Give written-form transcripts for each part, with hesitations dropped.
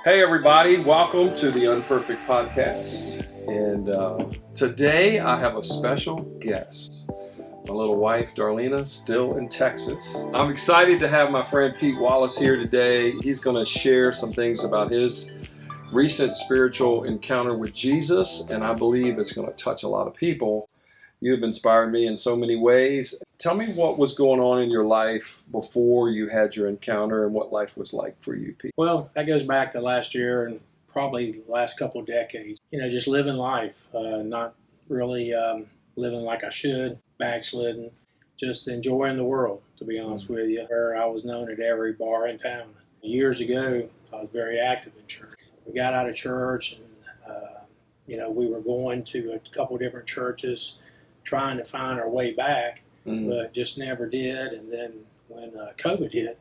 Hey, everybody, welcome to the Unperfect Podcast. And today I have a special guest. My little wife, Darlena, still in Texas. I'm excited to have my friend Pete Wallace here today. He's going to share some things about his recent spiritual encounter with Jesus, and I believe it's going to touch a lot of people. You've inspired me in so many ways. Tell me what was going on in your life before you had your encounter and what life was like for you, Pete. Well, that goes back to last year and probably the last couple of decades. Just living life, not really living like I should, backslidden, just enjoying the world, to be honest with you. Where I was known at every bar in town. Years ago, I was very active in church. We got out of church and, we were going to a couple of different churches, trying to find our way back, but just never did. And then when COVID hit,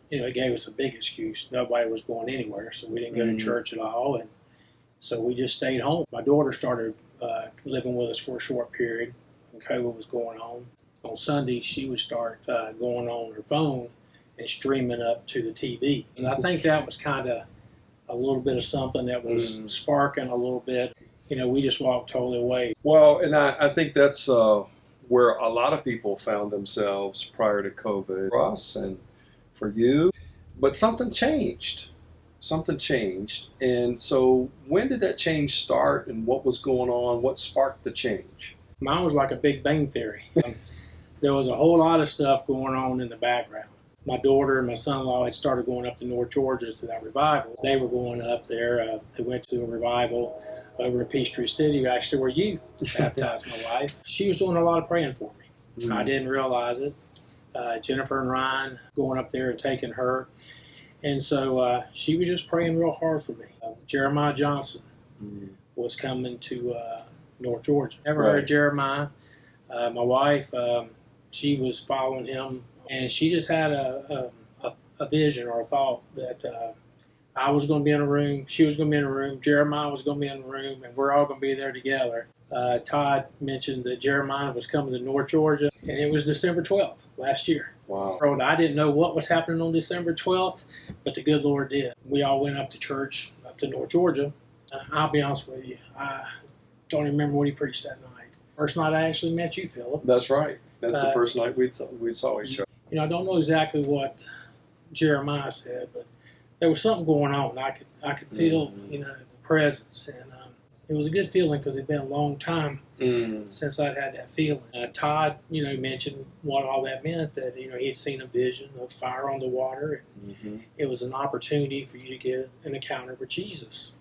it gave us a big excuse. Nobody was going anywhere, so we didn't go to church at all, and so we just stayed home. My daughter started living with us for a short period when COVID was going on. On Sundays, she would start going on her phone and streaming up to the TV. And I think that was kind of a little bit of something that was sparking a little bit. We just walked totally away. Well, and I think that's where a lot of people found themselves prior to COVID. For us and for you. But something changed. And so when did that change start and what was going on? What sparked the change? Mine was like a Big Bang Theory. There was a whole lot of stuff going on in the background. My daughter and my son-in-law had started going up to North Georgia to that revival. They were going up there. They went to a revival over in Peachtree City, actually where you baptized my wife. She was doing a lot of praying for me. I didn't realize it. Jennifer and Ryan going up there and taking her. And so she was just praying real hard for me. Jeremiah Johnson was coming to North Georgia. Never heard of Jeremiah. My wife, she was following him, and she just had a vision or a thought that I was going to be in a room, she was going to be in a room, Jeremiah was going to be in a room, and we're all going to be there together. Todd mentioned that Jeremiah was coming to North Georgia, and it was December 12th last year. Wow. I didn't know what was happening on December 12th, but the good Lord did. We all went up to church, up to North Georgia. I'll be honest with you, I don't even remember what he preached that night. First night I actually met you, Philip. That's right. That's the first night we saw each other. I don't know exactly what Jeremiah said, but there was something going on. I could feel, the presence, and it was a good feeling because it'd been a long time since I'd had that feeling. Todd, mentioned what all that meant, that, he had seen a vision of fire on the water, and it was an opportunity for you to get an encounter with Jesus.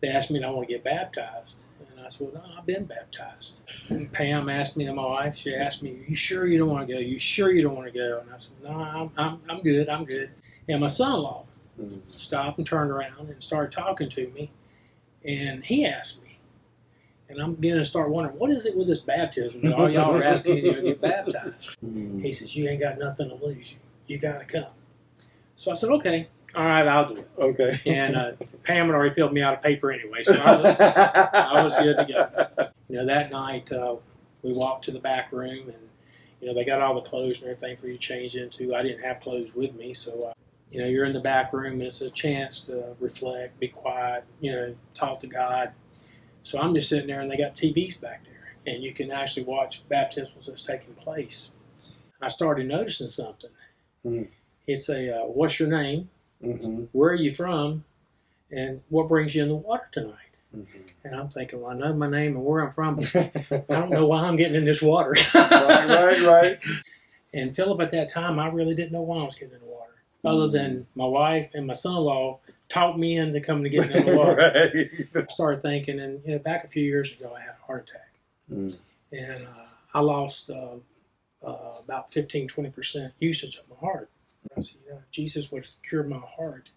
They asked me if I want to get baptized, and I said, well, no, I've been baptized. And Pam asked me, and my wife, she asked me, you sure you don't want to go? You sure you don't want to go? And I said, no, I'm good, I'm good. And my son-in-law stopped and turned around and started talking to me, and he asked me, and I'm beginning to start wondering, what is it with this baptism that all y'all are asking me to get baptized? He says, you ain't got nothing to lose. You got to come. So I said, okay, all right, I'll do it. Okay. And Pam had already filled me out of paper anyway, so I was good to go. That night we walked to the back room, and they got all the clothes and everything for you to change into. I didn't have clothes with me, so you're in the back room, and it's a chance to reflect, be quiet, talk to God. So I'm just sitting there, and they got TVs back there, and you can actually watch baptisms that's taking place. I started noticing something. It's what's your name? Where are you from? And what brings you in the water tonight? And I'm thinking, well, I know my name and where I'm from, but I don't know why I'm getting in this water. Right. And Philip, at that time, I really didn't know why I was getting in the water, other than my wife and my son-in-law talked me into coming to get in the water. I started thinking, and back a few years ago, I had a heart attack. And I lost about 15-20% usage of my heart. I said, if Jesus would cure my heart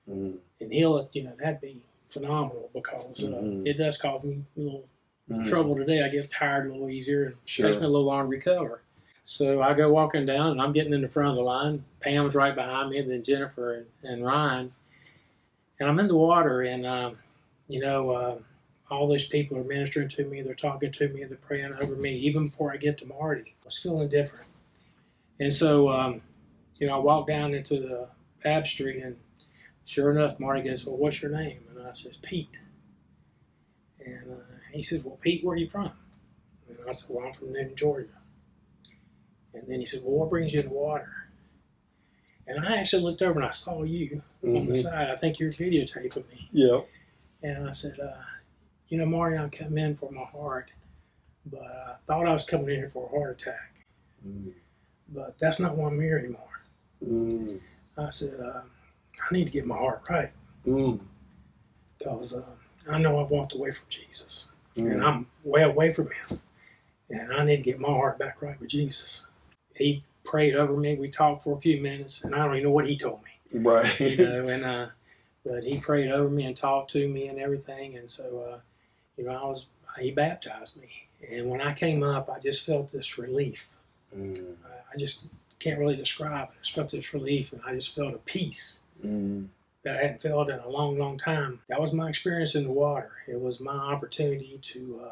and heal it, that'd be phenomenal, because it does cause me a little trouble today. I get tired a little easier, and it takes me a little longer to recover. So I go walking down, and I'm getting in the front of the line. Pam's right behind me, and then Jennifer and Ryan. And I'm in the water, and, all those people are ministering to me. They're talking to me. They're praying over me. Even before I get to Marty, I was feeling different. And so, I walked down into the baptistry, and sure enough, Marty goes, "Well, what's your name?" And I says, "Pete." And he says, "Well, Pete, where are you from?" And I said, "Well, I'm from Newton, Georgia." And then he said, "Well, what brings you to the water?" And I actually looked over and I saw you on the side. I think you're videotaping me. Yeah. And I said, Marty, I'm coming in for my heart, but I thought I was coming in here for a heart attack. But that's not why I'm here anymore. I said, I need to get my heart right. Because I know I've walked away from Jesus. And I'm way away from him. And I need to get my heart back right with Jesus. He prayed over me. We talked for a few minutes, and I don't even know what he told me. Right. But he prayed over me and talked to me and everything. And so, he baptized me. And when I came up, I just felt this relief. I just can't really describe it. I just felt this relief, and I just felt a peace that I hadn't felt in a long, long time. That was my experience in the water. It was my opportunity to,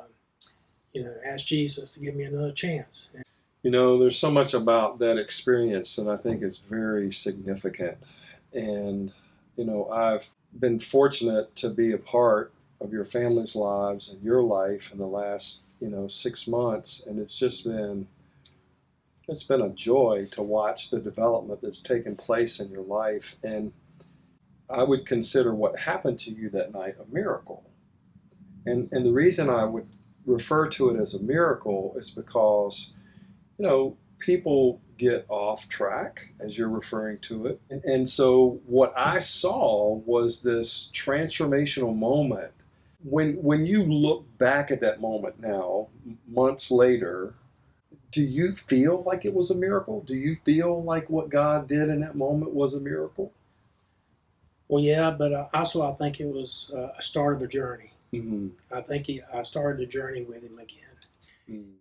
ask Jesus to give me another chance. There's so much about that experience that I think is very significant. And, I've been fortunate to be a part of your family's lives and your life in the last, 6 months. And it's been a joy to watch the development that's taken place in your life. And I would consider what happened to you that night a miracle. And the reason I would refer to it as a miracle is because, people get off track, as you're referring to it. And so what I saw was this transformational moment. When you look back at that moment now, months later, do you feel like it was a miracle? Do you feel like what God did in that moment was a miracle? Well, yeah, but also I think it was a start of a journey. I think I started the journey with him again.